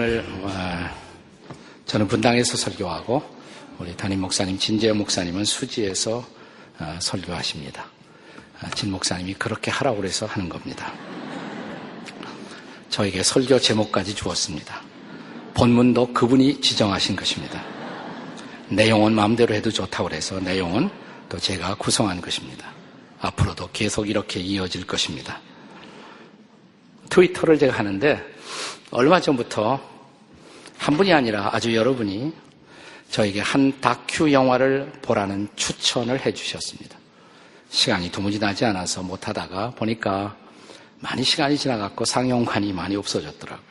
오늘 저는 분당에서 설교하고 우리 담임 목사님 진재현 목사님은 수지에서 설교하십니다. 진 목사님이 그렇게 하라고 그래서 하는 겁니다. 저에게 설교 제목까지 주었습니다. 본문도 그분이 지정하신 것입니다. 내용은 마음대로 해도 좋다고 그래서 내용은 또 제가 구성한 것입니다. 앞으로도 계속 이렇게 이어질 것입니다. 트위터를 제가 하는데 얼마 전부터 한 분이 아니라 아주 여러분이 저에게 한 다큐 영화를 보라는 추천을 해 주셨습니다. 시간이 도무지 나지 않아서 못하다가 보니까 많이 시간이 지나갔고 상영관이 많이 없어졌더라고요.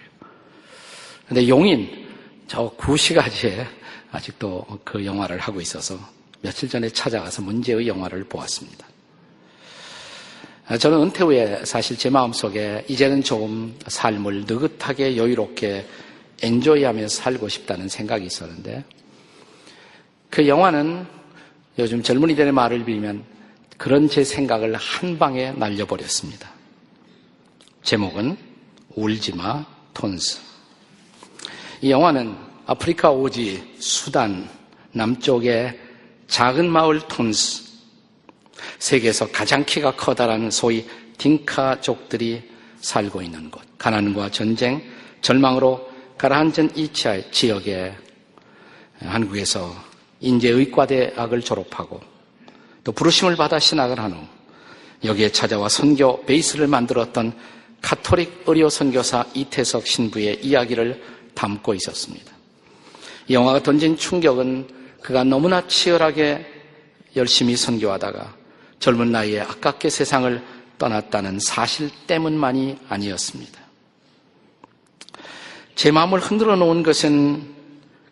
그런데 용인 저 구시가지에 아직도 그 영화를 하고 있어서 며칠 전에 찾아가서 문제의 영화를 보았습니다. 저는 은퇴 후에 사실 제 마음속에 이제는 조금 삶을 느긋하게 여유롭게 엔조이하면서 살고 싶다는 생각이 있었는데 그 영화는 요즘 젊은이들의 말을 빌면 그런 제 생각을 한 방에 날려버렸습니다. 제목은 울지마 톤스. 이 영화는 아프리카 오지 수단 남쪽의 작은 마을 톤스, 세계에서 가장 키가 커다란 소위 딩카족들이 살고 있는 곳, 가난과 전쟁, 절망으로 가라앉은 이 지역에 한국에서 인제의과대학을 졸업하고 또 부르심을 받아 신학을 한 후 여기에 찾아와 선교 베이스를 만들었던 가톨릭 의료 선교사 이태석 신부의 이야기를 담고 있었습니다. 이 영화가 던진 충격은 그가 너무나 치열하게 열심히 선교하다가 젊은 나이에 아깝게 세상을 떠났다는 사실 때문만이 아니었습니다. 제 마음을 흔들어 놓은 것은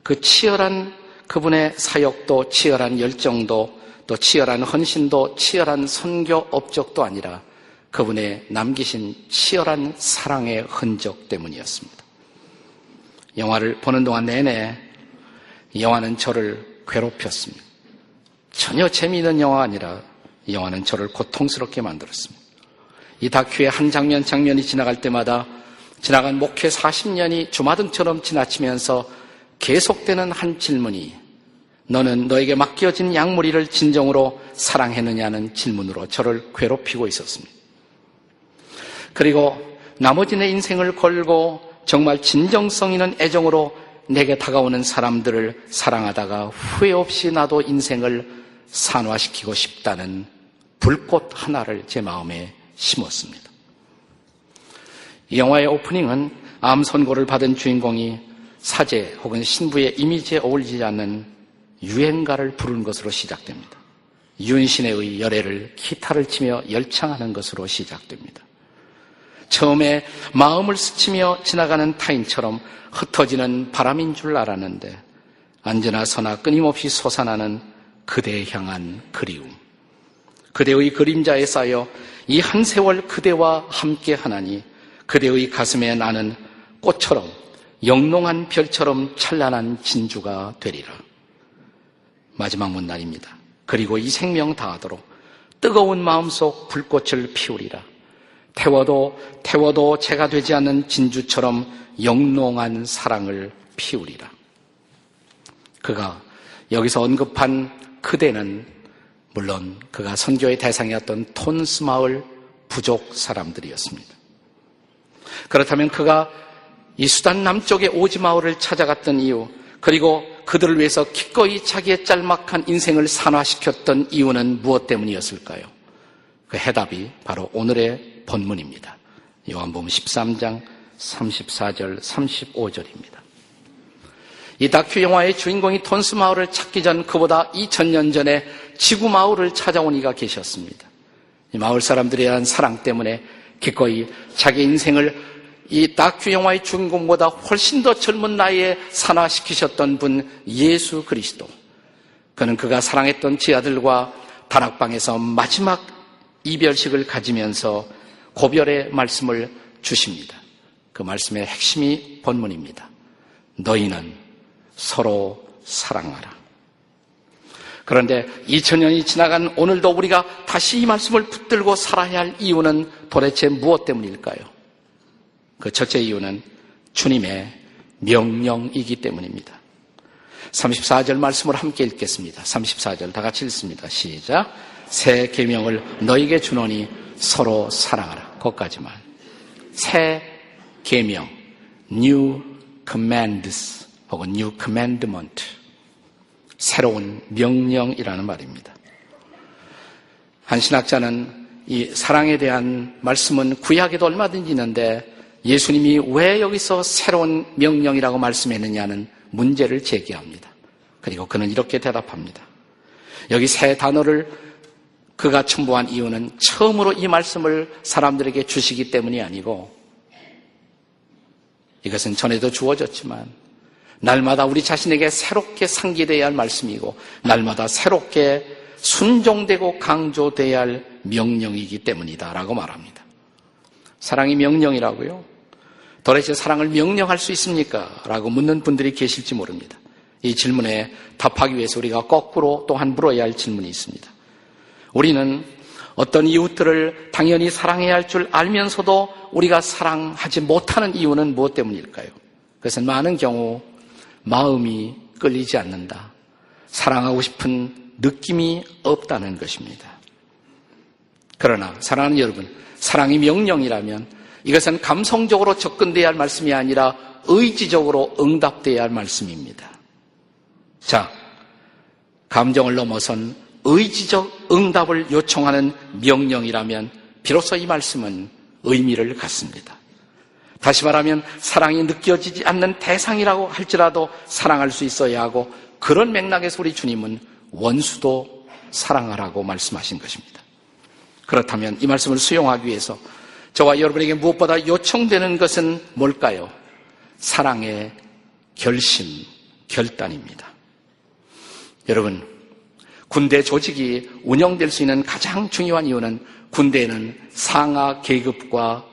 그 치열한 그분의 사역도, 치열한 열정도, 또 치열한 헌신도, 치열한 선교 업적도 아니라 그분의 남기신 치열한 사랑의 흔적 때문이었습니다. 영화를 보는 동안 내내 영화는 저를 괴롭혔습니다. 전혀 재미있는 영화가 아니라 이 영화는 저를 고통스럽게 만들었습니다. 이 다큐의 한 장면이 지나갈 때마다 지나간 목회 40년이 주마등처럼 지나치면서 계속되는 한 질문이 너는 너에게 맡겨진 양무리를 진정으로 사랑했느냐는 질문으로 저를 괴롭히고 있었습니다. 그리고 나머지 내 인생을 걸고 정말 진정성 있는 애정으로 내게 다가오는 사람들을 사랑하다가 후회 없이 나도 인생을 산화시키고 싶다는 불꽃 하나를 제 마음에 심었습니다. 이 영화의 오프닝은 암 선고를 받은 주인공이 사제 혹은 신부의 이미지에 어울리지 않는 유행가를 부르는 것으로 시작됩니다. 윤신혜의 열애를 기타를 치며 열창하는 것으로 시작됩니다. 처음에 마음을 스치며 지나가는 타인처럼 흩어지는 바람인 줄 알았는데 언제나 서나 끊임없이 솟아나는 그대에 향한 그리움, 그대의 그림자에 쌓여 이 한 세월 그대와 함께 하나니 그대의 가슴에 나는 꽃처럼 영롱한 별처럼 찬란한 진주가 되리라. 마지막 문단입니다. 그리고 이 생명 다하도록 뜨거운 마음속 불꽃을 피우리라. 태워도 재가 되지 않는 진주처럼 영롱한 사랑을 피우리라. 그가 여기서 언급한 그대는 물론 그가 선교의 대상이었던 톤스 마을 부족 사람들이었습니다. 그렇다면 그가 이 수단 남쪽의 오지 마을을 찾아갔던 이유, 그리고 그들을 위해서 기꺼이 자기의 짤막한 인생을 산화시켰던 이유는 무엇 때문이었을까요? 그 해답이 바로 오늘의 본문입니다. 요한복음 13장 34절 35절입니다. 이 다큐 영화의 주인공이 톤스 마을을 찾기 전 그보다 2000년 전에 지구 마을을 찾아온 이가 계셨습니다. 이 마을 사람들에 대한 사랑 때문에 기꺼이 자기 인생을 이 다큐 영화의 주인공보다 훨씬 더 젊은 나이에 산화시키셨던 분 예수 그리스도. 그는 그가 사랑했던 지 아들과 다락방에서 마지막 이별식을 가지면서 고별의 말씀을 주십니다. 그 말씀의 핵심이 본문입니다. 너희는 서로 사랑하라. 그런데 2000년이 지나간 오늘도 우리가 다시 이 말씀을 붙들고 살아야 할 이유는 도대체 무엇 때문일까요? 그 첫째 이유는 주님의 명령이기 때문입니다. 34절 말씀을 함께 읽겠습니다. 34절 다 같이 읽습니다. 시작. 새 계명을 너에게 주노니 서로 사랑하라. 거기까지만. 새 계명, new commands 혹은 new commandment, 새로운 명령이라는 말입니다. 한 신학자는 이 사랑에 대한 말씀은 구약에도 얼마든지 있는데 예수님이 왜 여기서 새로운 명령이라고 말씀했느냐는 문제를 제기합니다. 그리고 그는 이렇게 대답합니다. 여기 새 단어를 그가 첨부한 이유는 처음으로 이 말씀을 사람들에게 주시기 때문이 아니고, 이것은 전에도 주어졌지만 날마다 우리 자신에게 새롭게 상기되어야 할 말씀이고 날마다 새롭게 순종되고 강조되어야 할 명령이기 때문이다 라고 말합니다. 사랑이 명령이라고요? 도대체 사랑을 명령할 수 있습니까? 라고 묻는 분들이 계실지 모릅니다. 이 질문에 답하기 위해서 우리가 거꾸로 또한 물어야 할 질문이 있습니다. 우리는 어떤 이웃들을 당연히 사랑해야 할 줄 알면서도 우리가 사랑하지 못하는 이유는 무엇 때문일까요? 그것은 많은 경우 마음이 끌리지 않는다, 사랑하고 싶은 느낌이 없다는 것입니다. 그러나 사랑하는 여러분, 사랑이 명령이라면 이것은 감성적으로 접근돼야 할 말씀이 아니라 의지적으로 응답돼야 할 말씀입니다. 자, 감정을 넘어선 의지적 응답을 요청하는 명령이라면 비로소 이 말씀은 의미를 갖습니다. 다시 말하면 사랑이 느껴지지 않는 대상이라고 할지라도 사랑할 수 있어야 하고, 그런 맥락에서 우리 주님은 원수도 사랑하라고 말씀하신 것입니다. 그렇다면 이 말씀을 수용하기 위해서 저와 여러분에게 무엇보다 요청되는 것은 뭘까요? 사랑의 결심, 결단입니다. 여러분, 군대 조직이 운영될 수 있는 가장 중요한 이유는 군대에는 상하 계급과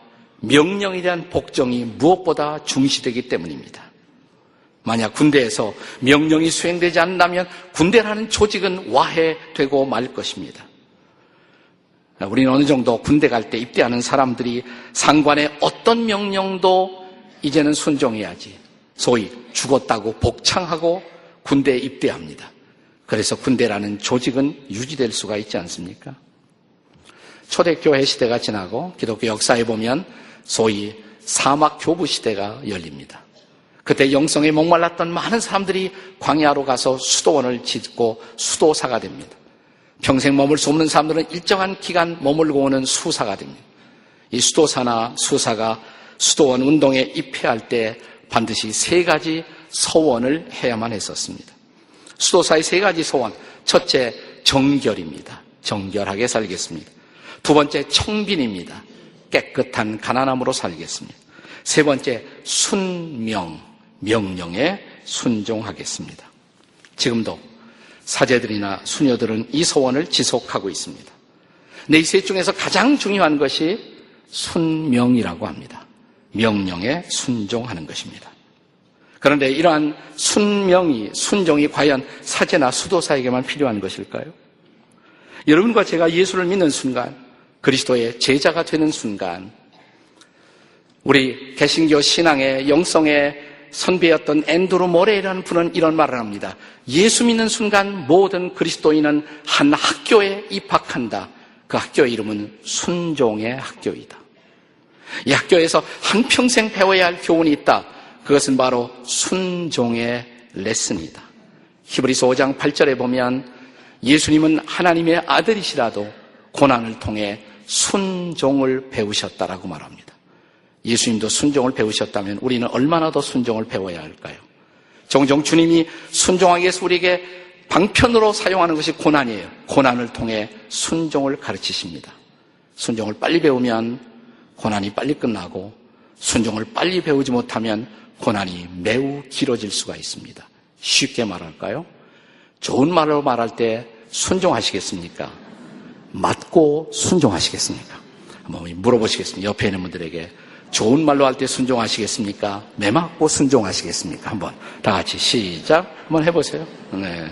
명령에 대한 복종이 무엇보다 중시되기 때문입니다. 만약 군대에서 명령이 수행되지 않는다면 군대라는 조직은 와해되고 말 것입니다. 우리는 어느 정도 군대 갈 때 입대하는 사람들이 상관의 어떤 명령도 이제는 순종해야지, 소위 죽었다고 복창하고 군대에 입대합니다. 그래서 군대라는 조직은 유지될 수가 있지 않습니까? 초대교회 시대가 지나고 기독교 역사에 보면 소위 사막교부 시대가 열립니다. 그때 영성에 목말랐던 많은 사람들이 광야로 가서 수도원을 짓고 수도사가 됩니다. 평생 머물 수 없는 사람들은 일정한 기간 머물고 오는 수사가 됩니다. 이 수도사나 수사가 수도원 운동에 입회할 때 반드시 3가지 서원을 해야만 했었습니다. 수도사의 3가지 소원. 첫째, 정결입니다. 정결하게 살겠습니다. 두 번째, 청빈입니다. 깨끗한 가난함으로 살겠습니다. 세 번째, 순명, 명령에 순종하겠습니다. 지금도 사제들이나 수녀들은 이 소원을 지속하고 있습니다. 근데 이 셋 중에서 가장 중요한 것이 순명이라고 합니다. 명령에 순종하는 것입니다. 그런데 이러한 순종이 과연 사제나 수도사에게만 필요한 것일까요? 여러분과 제가 예수를 믿는 순간, 그리스도의 제자가 되는 순간, 우리 개신교 신앙의 영성의 선배였던 앤드루 모레이라는 분은 이런 말을 합니다. 예수 믿는 순간 모든 그리스도인은 한 학교에 입학한다. 그 학교의 이름은 순종의 학교이다. 이 학교에서 한평생 배워야 할 교훈이 있다. 그것은 바로 순종의 레슨이다. 히브리서 5장 8절에 보면 예수님은 하나님의 아들이시라도 고난을 통해 순종을 배우셨다라고 말합니다. 예수님도 순종을 배우셨다면 우리는 얼마나 더 순종을 배워야 할까요? 종종 주님이 순종하기 위해서 우리에게 방편으로 사용하는 것이 고난이에요. 고난을 통해 순종을 가르치십니다. 순종을 빨리 배우면 고난이 빨리 끝나고, 순종을 빨리 배우지 못하면 고난이 매우 길어질 수가 있습니다. 쉽게 말할까요? 좋은 말로 말할 때 순종하시겠습니까? 맞고 순종하시겠습니까? 한번 물어보시겠습니다. 옆에 있는 분들에게 좋은 말로 할 때 순종하시겠습니까? 매맞고 순종하시겠습니까? 한번 다 같이 시작 한번 해보세요. 네.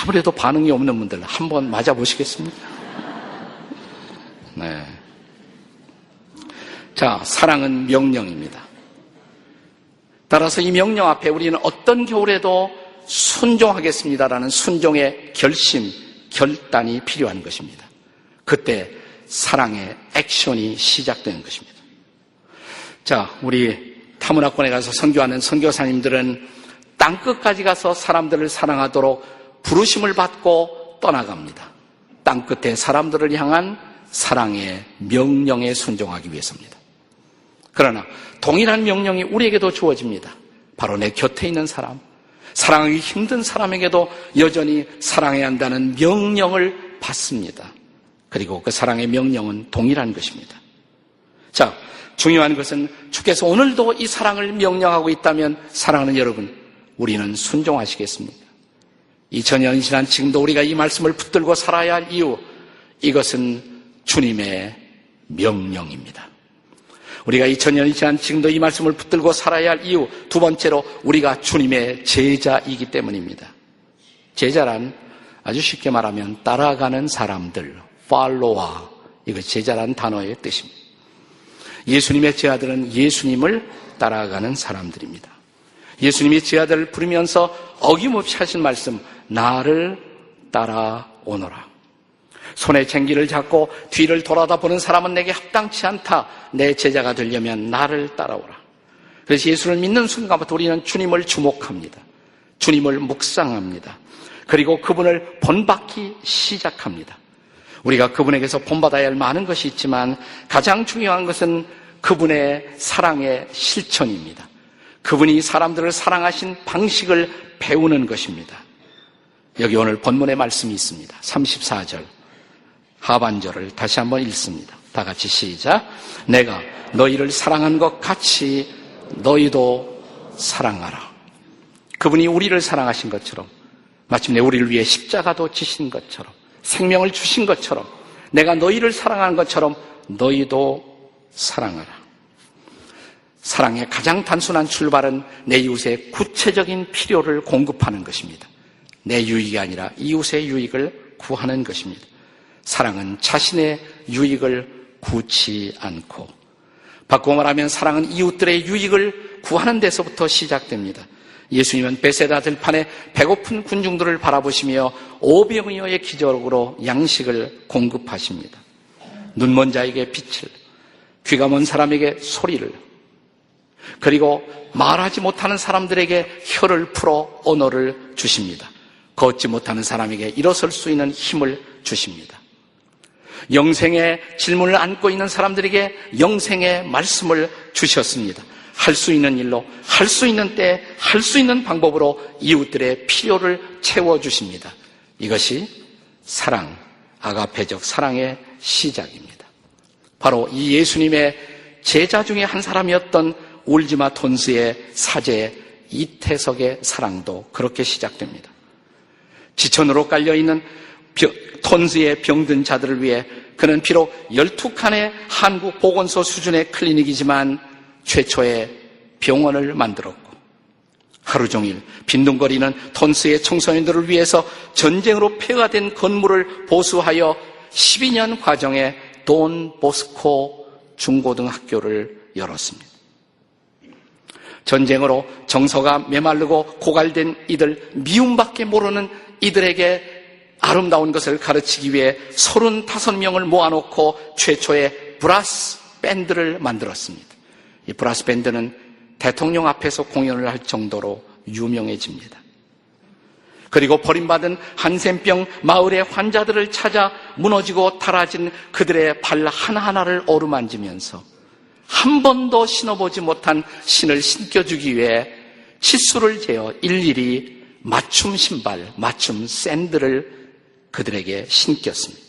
아무래도 반응이 없는 분들 한번 맞아보시겠습니까? 네. 자, 사랑은 명령입니다. 따라서 이 명령 앞에 우리는 어떤 겨울에도 순종하겠습니다라는 순종의 결심, 결단이 필요한 것입니다. 그때 사랑의 액션이 시작되는 것입니다. 자, 우리 타문화권에 가서 선교하는 선교사님들은 땅끝까지 가서 사람들을 사랑하도록 부르심을 받고 떠나갑니다. 땅끝에 사람들을 향한 사랑의 명령에 순종하기 위해서입니다. 그러나 동일한 명령이 우리에게도 주어집니다. 바로 내 곁에 있는 사람, 사랑하기 힘든 사람에게도 여전히 사랑해야 한다는 명령을 받습니다. 그리고 그 사랑의 명령은 동일한 것입니다. 자, 중요한 것은 주께서 오늘도 이 사랑을 명령하고 있다면 사랑하는 여러분, 우리는 순종하시겠습니까? 2000년이 지난 지금도 우리가 이 말씀을 붙들고 살아야 할 이유, 이것은 주님의 명령입니다. 우리가 2000년이 지난 지금도 이 말씀을 붙들고 살아야 할 이유, 두 번째로 우리가 주님의 제자이기 때문입니다. 제자란 아주 쉽게 말하면 따라가는 사람들, 팔로워, 이거 제자라는 단어의 뜻입니다. 예수님의 제자들은 예수님을 따라가는 사람들입니다. 예수님이 제자들을 부르면서 어김없이 하신 말씀, 나를 따라오너라. 손에 쟁기를 잡고 뒤를 돌아다 보는 사람은 내게 합당치 않다. 내 제자가 되려면 나를 따라오라. 그래서 예수를 믿는 순간부터 우리는 주님을 주목합니다. 주님을 묵상합니다. 그리고 그분을 본받기 시작합니다. 우리가 그분에게서 본받아야 할 많은 것이 있지만 가장 중요한 것은 그분의 사랑의 실천입니다. 그분이 사람들을 사랑하신 방식을 배우는 것입니다. 여기 오늘 본문의 말씀이 있습니다. 34절 하반절을 다시 한번 읽습니다. 다 같이 시작. 내가 너희를 사랑한 것 같이 너희도 사랑하라. 그분이 우리를 사랑하신 것처럼, 마침내 우리를 위해 십자가도 지신 것처럼, 생명을 주신 것처럼, 내가 너희를 사랑하는 것처럼 너희도 사랑하라. 사랑의 가장 단순한 출발은 내 이웃의 구체적인 필요를 공급하는 것입니다. 내 유익이 아니라 이웃의 유익을 구하는 것입니다. 사랑은 자신의 유익을 구치 않고, 바꾸어 말하면 사랑은 이웃들의 유익을 구하는 데서부터 시작됩니다. 예수님은 베세다 들판에 배고픈 군중들을 바라보시며 500여의 기적으로 양식을 공급하십니다. 눈먼 자에게 빛을, 귀가 먼 사람에게 소리를, 그리고 말하지 못하는 사람들에게 혀를 풀어 언어를 주십니다. 걷지 못하는 사람에게 일어설 수 있는 힘을 주십니다. 영생의 질문을 안고 있는 사람들에게 영생의 말씀을 주셨습니다. 할 수 있는 일로, 할 수 있는 때, 할 수 있는 방법으로 이웃들의 필요를 채워주십니다. 이것이 사랑, 아가페적 사랑의 시작입니다. 바로 이 예수님의 제자 중에 한 사람이었던 울지마 톤스의 사제 이태석의 사랑도 그렇게 시작됩니다. 지천으로 깔려있는 톤스의 병든 자들을 위해 그는 비록 12칸의 한국 보건소 수준의 클리닉이지만 최초의 병원을 만들었고, 하루 종일 빈둥거리는 톤스의 청소년들을 위해서 전쟁으로 폐허가 된 건물을 보수하여 12년 과정에 돈 보스코 중고등학교를 열었습니다. 전쟁으로 정서가 메마르고 고갈된 이들, 미움밖에 모르는 이들에게 아름다운 것을 가르치기 위해 35명을 모아놓고 최초의 브라스 밴드를 만들었습니다. 이 브라스 밴드는 대통령 앞에서 공연을 할 정도로 유명해집니다. 그리고 버림받은 한센병 마을의 환자들을 찾아 무너지고 타라진 그들의 발 하나하나를 어루만지면서 한 번도 신어보지 못한 신을 신겨주기 위해 치수를 재어 일일이 맞춤 신발, 맞춤 샌들을 그들에게 신겼습니다.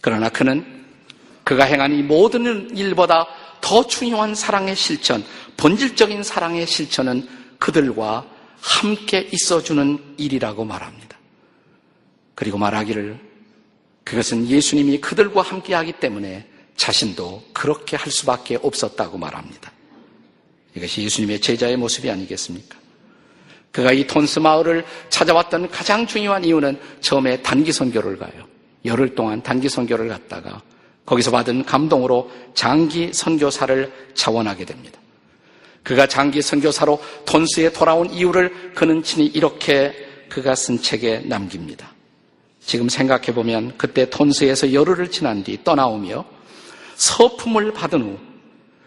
그러나 그는 그가 행한 이 모든 일보다 더 중요한 사랑의 실천, 본질적인 사랑의 실천은 그들과 함께 있어주는 일이라고 말합니다. 그리고 말하기를 그것은 예수님이 그들과 함께하기 때문에 자신도 그렇게 할 수밖에 없었다고 말합니다. 이것이 예수님의 제자의 모습이 아니겠습니까? 그가 이 톤스 마을을 찾아왔던 가장 중요한 이유는 처음에 단기 선교를 가요. 열흘 동안 단기 선교를 갔다가 거기서 받은 감동으로 장기 선교사를 차원하게 됩니다. 그가 장기 선교사로 톤스에 돌아온 이유를 그는 친히 이렇게 그가 쓴 책에 남깁니다. 지금 생각해보면 그때 톤스에서 열흘을 지난 뒤 떠나오며 서품을 받은 후,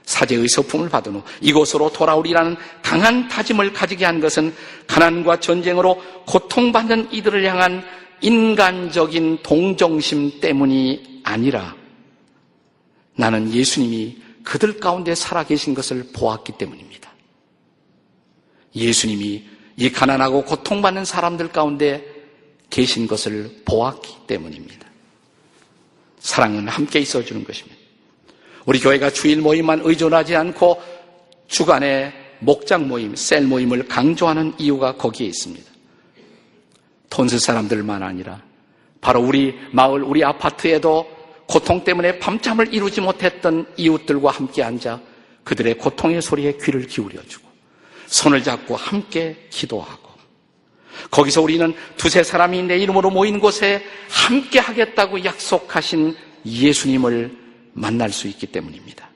사제의 서품을 받은 후 이곳으로 돌아오리라는 강한 다짐을 가지게 한 것은 가난과 전쟁으로 고통받는 이들을 향한 인간적인 동정심 때문이 아니라 나는 예수님이 그들 가운데 살아계신 것을 보았기 때문입니다. 예수님이 이 가난하고 고통받는 사람들 가운데 계신 것을 보았기 때문입니다. 사랑은 함께 있어주는 것입니다. 우리 교회가 주일 모임만 의존하지 않고 주간에 목장 모임, 셀 모임을 강조하는 이유가 거기에 있습니다. 톤스 사람들만 아니라 바로 우리 마을, 우리 아파트에도 고통 때문에 밤잠을 이루지 못했던 이웃들과 함께 앉아 그들의 고통의 소리에 귀를 기울여주고 손을 잡고 함께 기도하고 거기서 우리는 두세 사람이 내 이름으로 모인 곳에 함께 하겠다고 약속하신 예수님을 만날 수 있기 때문입니다.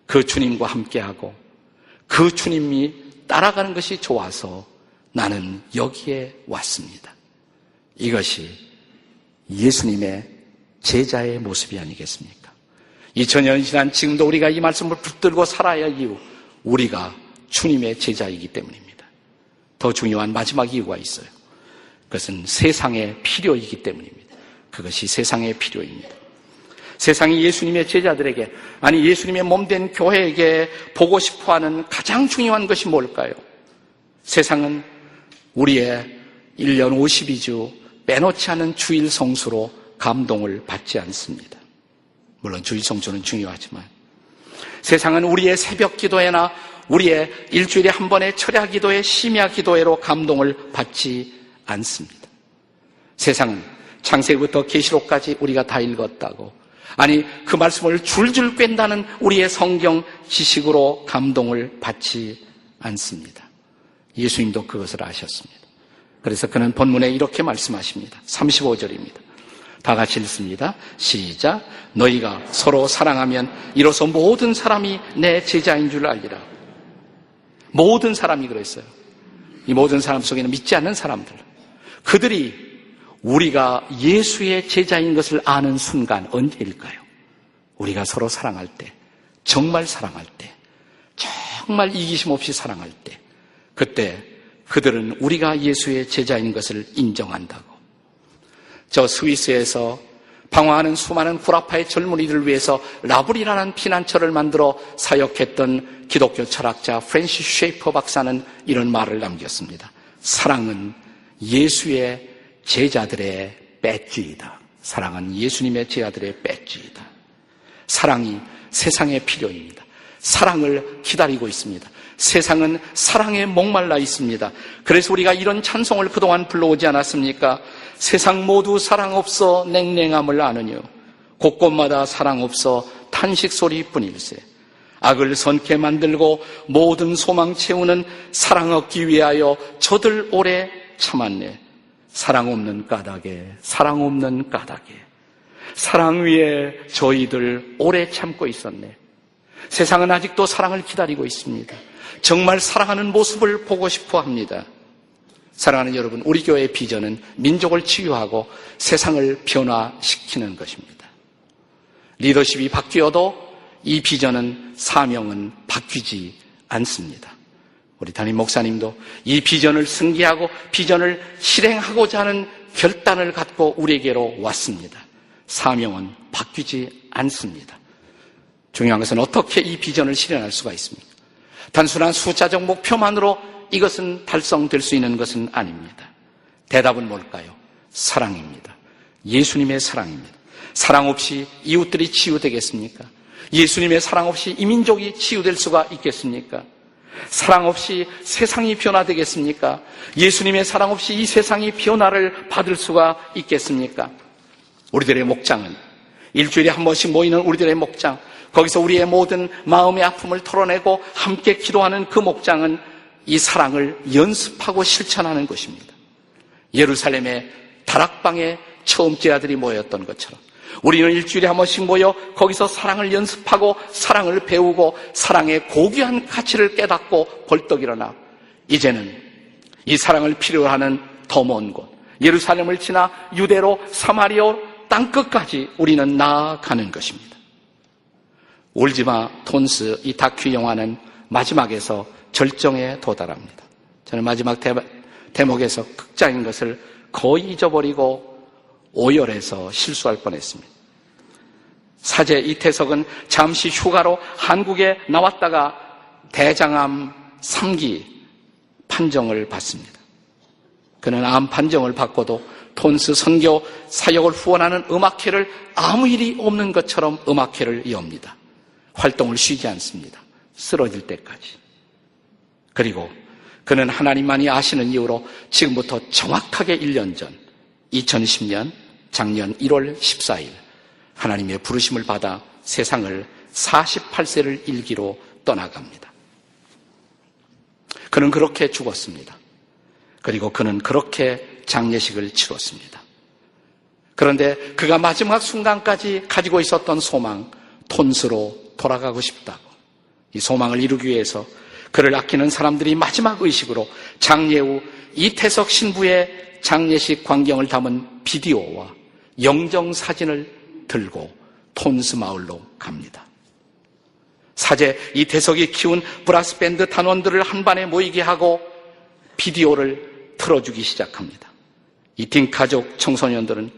그 주님과 함께하고 그 주님이 따라가는 것이 좋아서 나는 여기에 왔습니다. 이것이 예수님의 제자의 모습이 아니겠습니까? 2000년이 지난 지금도 우리가 이 말씀을 붙들고 살아야 할 이유, 우리가 주님의 제자이기 때문입니다. 더 중요한 마지막 이유가 있어요. 그것은 세상의 필요이기 때문입니다. 그것이 세상의 필요입니다. 세상이 예수님의 제자들에게, 아니 예수님의 몸된 교회에게 보고 싶어하는 가장 중요한 것이 뭘까요? 세상은 우리의 1년 52주 빼놓지 않은 주일 성수로 감동을 받지 않습니다. 물론 주일 성수는 중요하지만 세상은 우리의 새벽 기도회나 우리의 일주일에 한 번의 철야 기도회, 심야 기도회로 감동을 받지 않습니다. 세상은 창세기부터 계시록까지 우리가 다 읽었다고, 아니 그 말씀을 줄줄 꿰다는 우리의 성경 지식으로 감동을 받지 않습니다. 예수님도 그것을 아셨습니다. 그래서 그는 본문에 이렇게 말씀하십니다. 35절입니다. 다 같이 읽습니다. 시작. 너희가 서로 사랑하면 이로써 모든 사람이 내 제자인 줄 알리라. 모든 사람이 그랬어요. 이 모든 사람 속에는 믿지 않는 사람들, 그들이 우리가 예수의 제자인 것을 아는 순간 언제일까요? 우리가 서로 사랑할 때, 정말 사랑할 때, 정말 이기심 없이 사랑할 때, 그때 그들은 우리가 예수의 제자인 것을 인정한다고. 저 스위스에서 방황하는 수많은 구라파의 젊은이들을 위해서 라블이라는 피난처를 만들어 사역했던 기독교 철학자 프랜시스 쉐이퍼 박사는 이런 말을 남겼습니다. 사랑은 예수의 제자들의 배지이다. 사랑은 예수님의 제자들의 배지이다. 사랑이 세상의 필요입니다. 사랑을 기다리고 있습니다. 세상은 사랑에 목말라 있습니다. 그래서 우리가 이런 찬송을 그동안 불러오지 않았습니까? 세상 모두 사랑 없어 냉랭함을 아느뇨. 곳곳마다 사랑 없어 탄식 소리뿐일세. 악을 선케 만들고 모든 소망 채우는 사랑 얻기 위하여 저들 오래 참았네. 사랑 없는 까닭에, 사랑 없는 까닭에, 사랑 위에 저희들 오래 참고 있었네. 세상은 아직도 사랑을 기다리고 있습니다. 정말 사랑하는 모습을 보고 싶어 합니다. 사랑하는 여러분, 우리 교회의 비전은 민족을 치유하고 세상을 변화시키는 것입니다. 리더십이 바뀌어도 이 비전은, 사명은 바뀌지 않습니다. 우리 담임 목사님도 이 비전을 승계하고 비전을 실행하고자 하는 결단을 갖고 우리에게로 왔습니다. 사명은 바뀌지 않습니다. 중요한 것은 어떻게 이 비전을 실현할 수가 있습니까? 단순한 숫자적 목표만으로 이것은 달성될 수 있는 것은 아닙니다. 대답은 뭘까요? 사랑입니다. 예수님의 사랑입니다. 사랑 없이 이웃들이 치유되겠습니까? 예수님의 사랑 없이 이 민족이 치유될 수가 있겠습니까? 사랑 없이 세상이 변화되겠습니까? 예수님의 사랑 없이 이 세상이 변화를 받을 수가 있겠습니까? 우리들의 목장은, 일주일에 한 번씩 모이는 우리들의 목장, 거기서 우리의 모든 마음의 아픔을 털어내고 함께 기도하는 그 목장은 이 사랑을 연습하고 실천하는 것입니다. 예루살렘의 다락방에 처음째 아들이 모였던 것처럼, 우리는 일주일에 한 번씩 모여 거기서 사랑을 연습하고 사랑을 배우고 사랑의 고귀한 가치를 깨닫고 벌떡 일어나 이제는 이 사랑을 필요로 하는 더 먼 곳 예루살렘을 지나 유대로 사마리아 땅끝까지 우리는 나아가는 것입니다. 울지마 톤스 이 다큐 영화는 마지막에서 절정에 도달합니다. 저는 마지막 대목에서 극장인 것을 거의 잊어버리고 오열해서 실수할 뻔했습니다. 사제 이태석은 잠시 휴가로 한국에 나왔다가 대장암 3기 판정을 받습니다. 그는 암 판정을 받고도 톤스 선교 사역을 후원하는 음악회를 아무 일이 없는 것처럼 음악회를 이어옵니다. 활동을 쉬지 않습니다. 쓰러질 때까지. 그리고 그는 하나님만이 아시는 이유로 지금부터 정확하게 1년 전 2010년 작년 1월 14일 하나님의 부르심을 받아 세상을 48세를 일기로 떠나갑니다. 그는 그렇게 죽었습니다. 그리고 그는 그렇게 장례식을 치렀습니다. 그런데 그가 마지막 순간까지 가지고 있었던 소망, 톤스로 돌아가고 싶다고 이 소망을 이루기 위해서 그를 아끼는 사람들이 마지막 의식으로 장례 후 이태석 신부의 장례식 광경을 담은 비디오와 영정사진을 들고 톤스 마을로 갑니다. 사제 이태석이 키운 브라스밴드 단원들을 한반에 모이게 하고 비디오를 틀어주기 시작합니다. 이 딩카족 청소년들은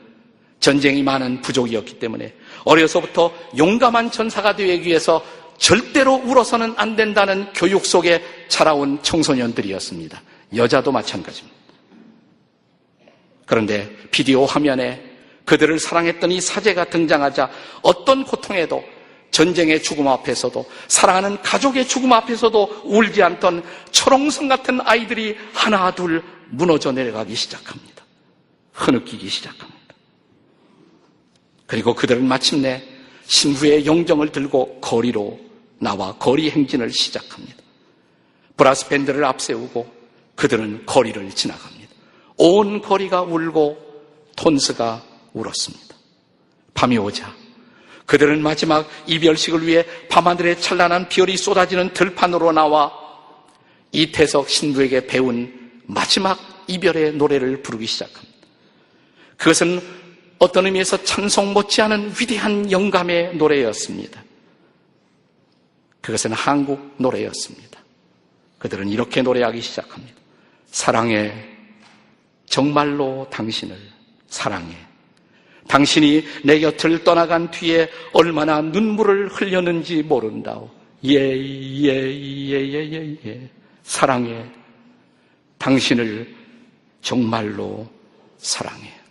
전쟁이 많은 부족이었기 때문에 어려서부터 용감한 전사가 되기 위해서 절대로 울어서는 안 된다는 교육 속에 자라온 청소년들이었습니다. 여자도 마찬가지입니다. 그런데 비디오 화면에 그들을 사랑했던 이 사제가 등장하자 어떤 고통에도 전쟁의 죽음 앞에서도 사랑하는 가족의 죽음 앞에서도 울지 않던 철옹성 같은 아이들이 하나 둘 무너져 내려가기 시작합니다. 흐느끼기 시작합니다. 그리고 그들은 마침내 신부의 영정을 들고 거리로 나와 거리 행진을 시작합니다. 브라스 밴드를 앞세우고 그들은 거리를 지나갑니다. 온 거리가 울고 톤스가 울었습니다. 밤이 오자 그들은 마지막 이별식을 위해 밤하늘에 찬란한 별이 쏟아지는 들판으로 나와 이태석 신부에게 배운 마지막 이별의 노래를 부르기 시작합니다. 그것은 어떤 의미에서 찬송 못지않은 위대한 영감의 노래였습니다. 그것은 한국 노래였습니다. 그들은 이렇게 노래하기 시작합니다. 사랑해, 정말로 당신을 사랑해. 당신이 내 곁을 떠나간 뒤에 얼마나 눈물을 흘렸는지 모른다오. 예. 사랑해. 당신을 정말로 사랑해.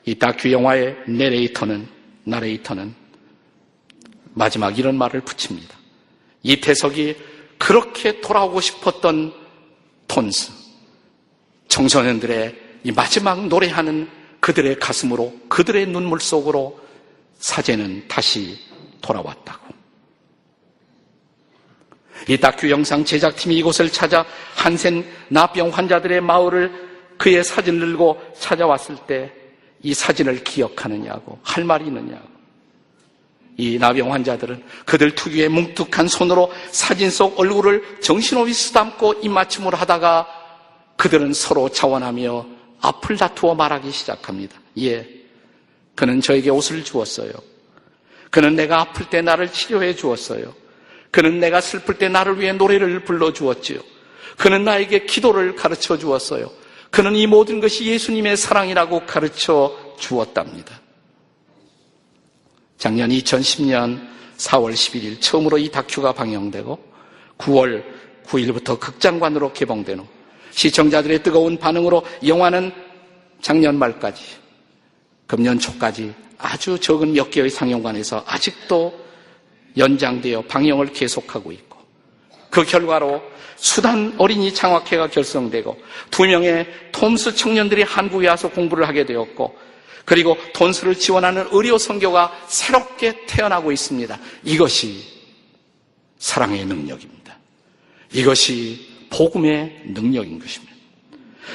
이 다큐 영화의 나레이터는 마지막 이런 말을 붙입니다. 이태석이 그렇게 돌아오고 싶었던 톤스, 청소년들의 이 마지막 노래하는 그들의 가슴으로, 그들의 눈물 속으로 사제는 다시 돌아왔다고. 이 다큐 영상 제작팀이 이곳을 찾아 한센 나병 환자들의 마을을 그의 사진을 들고 찾아왔을 때 이 사진을 기억하느냐고, 할 말이 있느냐고. 이 나병 환자들은 그들 특유의 뭉툭한 손으로 사진 속 얼굴을 정신없이 쓰담고 입맞춤을 하다가 그들은 서로 자원하며 앞을 다투어 말하기 시작합니다. 예, 그는 저에게 옷을 주었어요. 그는 내가 아플 때 나를 치료해 주었어요. 그는 내가 슬플 때 나를 위해 노래를 불러주었지요. 그는 나에게 기도를 가르쳐 주었어요. 그는 이 모든 것이 예수님의 사랑이라고 가르쳐 주었답니다. 작년 2010년 4월 11일 처음으로 이 다큐가 방영되고 9월 9일부터 극장관으로 개봉된 후 시청자들의 뜨거운 반응으로 영화는 작년 말까지, 금년 초까지 아주 적은 몇 개의 상영관에서 아직도 연장되어 방영을 계속하고 있고, 그 결과로 수단 어린이 장학회가 결성되고 2명의 톰스 청년들이 한국에 와서 공부를 하게 되었고, 그리고 톤스를 지원하는 의료 선교가 새롭게 태어나고 있습니다. 이것이 사랑의 능력입니다. 이것이 복음의 능력인 것입니다.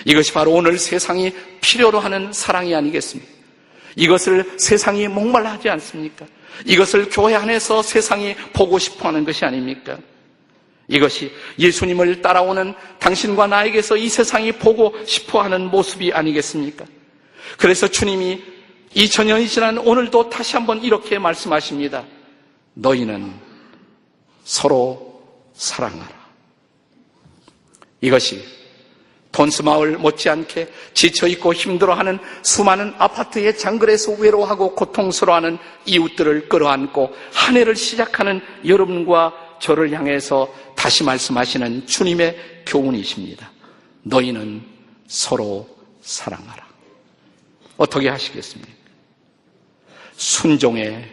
이것이 바로 오늘 세상이 필요로 하는 사랑이 아니겠습니까? 이것을 세상이 목말라하지 않습니까? 이것을 교회 안에서 세상이 보고 싶어하는 것이 아닙니까? 이것이 예수님을 따라오는 당신과 나에게서 이 세상이 보고 싶어하는 모습이 아니겠습니까? 그래서 주님이 2000년이 지난 오늘도 다시 한번 이렇게 말씀하십니다. 너희는 서로 사랑하라. 이것이 돈스마을 못지않게 지쳐있고 힘들어하는 수많은 아파트의 장글에서 외로워하고 고통스러워하는 이웃들을 끌어안고 한 해를 시작하는 여러분과 저를 향해서 다시 말씀하시는 주님의 교훈이십니다. 너희는 서로 사랑하라. 어떻게 하시겠습니까? 순종의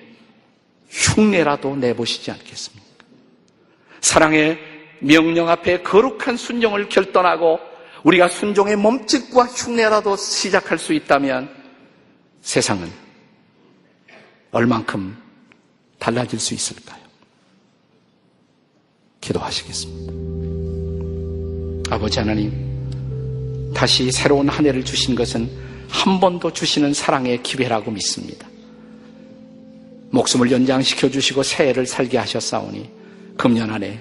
흉내라도 내보시지 않겠습니까? 사랑의 명령 앞에 거룩한 순종을 결단하고 우리가 순종의 몸짓과 흉내라도 시작할 수 있다면 세상은 얼만큼 달라질 수 있을까요? 기도하시겠습니다. 아버지 하나님, 다시 새로운 한 해를 주신 것은 한 번 더 주시는 사랑의 기회라고 믿습니다. 목숨을 연장시켜 주시고 새해를 살게 하셨사오니 금년 한 해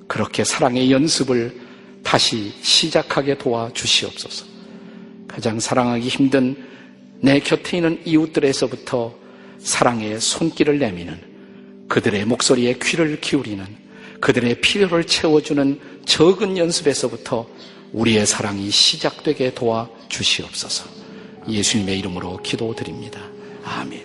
그렇게 사랑의 연습을 다시 시작하게 도와주시옵소서. 가장 사랑하기 힘든 내 곁에 있는 이웃들에서부터 사랑의 손길을 내미는, 그들의 목소리에 귀를 기울이는, 그들의 필요를 채워주는 적은 연습에서부터 우리의 사랑이 시작되게 도와주시옵소서. 예수님의 이름으로 기도드립니다. 아멘.